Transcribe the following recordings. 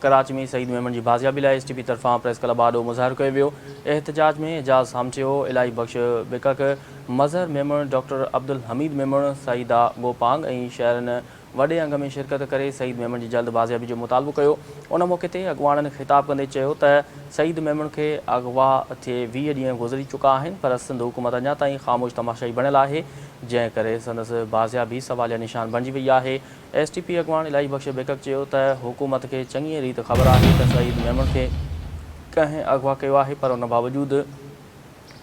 कराची में सईद मेमन की बाज़ियाबी लाइ STP तरफ़ां प्रेस क्लब आॾो मुज़ाहिरो कयो वियो। एहतजाज में एजाज़ सामचियो, इलाही बख़्श बिकक, मज़हर मेमन, डॉक्टर अब्दुल हमीद मेमन, सईदा गोपांग ऐं शहरनि वॾे अंग में शिरकत करे सईद मेमन की जल्द बाज़ियाबी जो मुतालबो कयो। उन मौक़े ते अॻुवाणनि ख़िताब कंदे चयो त सईद मेमन खे अगवा थिए 20 ॾींहं गुज़री चुका आहिनि, पर सिंध हुकूमत अञा ताईं ख़ामोश तमाशाई बणियल आहे, जंहिं करे संदसि बाज़ियाबी सवालिया निशान बणिजी वई आहे। STP अॻुवाण इलाही बख़्श बिकक चयो त हुकूमत खे चङी रीत ख़बर आहे त सईद मेमन खे कंहिं अगवा कयो आहे, पर उन बावजूदि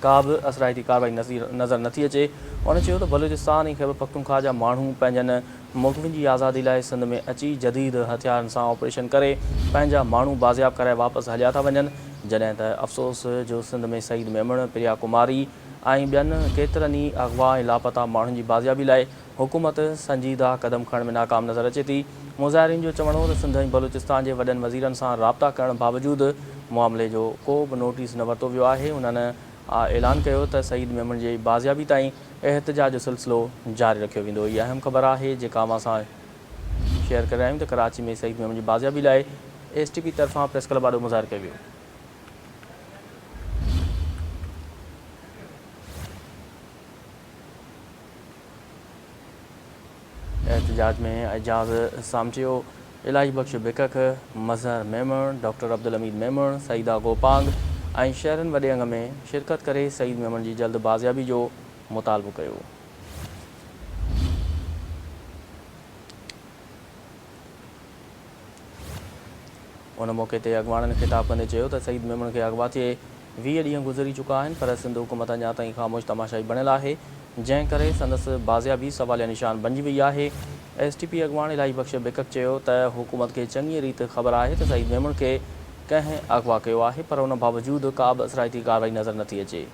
का बि असराइती कार्रवाई नज़र नथी अचे। उन चयो त बलूचिस्तान ऐं ख़ैबर पख्तूनख्वा जा माण्हू पंहिंजनि मुल्कनि जी आज़ादी लाइ सिंध में अची जदीद हथियारनि सां ऑपरेशन करे पंहिंजा माण्हू बाज़ियाब कराए वापसि हलिया था वञनि, जॾहिं त अफ़सोस जो सिंध में सईद मेमन, प्रिया कुमारी ऐं ॿियनि केतिरनि ई अगवा ऐं लापता माण्हुनि जी बाज़ियाबी लाइ हुकूमत संजीदा क़दम खणण में नाकाम नज़र अचे थी। मुज़ाहिरीन जो चवणु हो त सिंध ऐं बलूचिस्तान जे वॾनि वज़ीरनि सां राब्ता करण बावजूदि मामले जो को बि नोटिस न वरितो वियो आहे। उन्हनि ऐलान कयो त सईद मेमन जी बाज़ियाबी ताईं एहतजाज जो सिलसिलो जारी रखियो वेंदो। इहा अहम ख़बर आहे जेका मां सां शेयर करे रहिया आहियूं त कराची में सईद मेमन जी बाज़ियाबी लाइ STP तरफ़ां प्रेस क्लब आॾो मुज़ाहिरो कयो वियो। एहतजाज में एजाज़ सामचियो, इलाही बख़्श बिकक, मज़हर मेमन, डॉक्टर अब्दुल हमीद मेमन, सईदा गोपांग ऐं शहरनि वॾे अंग में शिरकत करे सईद मेमन जी जल्द बाज़ियाबी जो मुतालबो कयो। उन मौक़े ते अॻुवाणनि ख़िताब कंदे चयो त सईद मेमन खे अगवा थिए 20 ॾींहं गुज़री चुका आहिनि, पर सिंध हुकूमत अञा ताईं ख़ामोश तमाशाई बणियल आहे, जंहिं करे संदसि बाज़ियाबी सवालिया निशान बणिजी वई आहे। STP अॻुवाण इलाही बख़्श बिकक चयो त हुकूमत खे चङी रीत ख़बर आहे त सईद मेमन खे कंहिं अगवा कयो आहे, पर उन बावजूदि का बि असराइती कार्रवाई नज़र नथी अचे।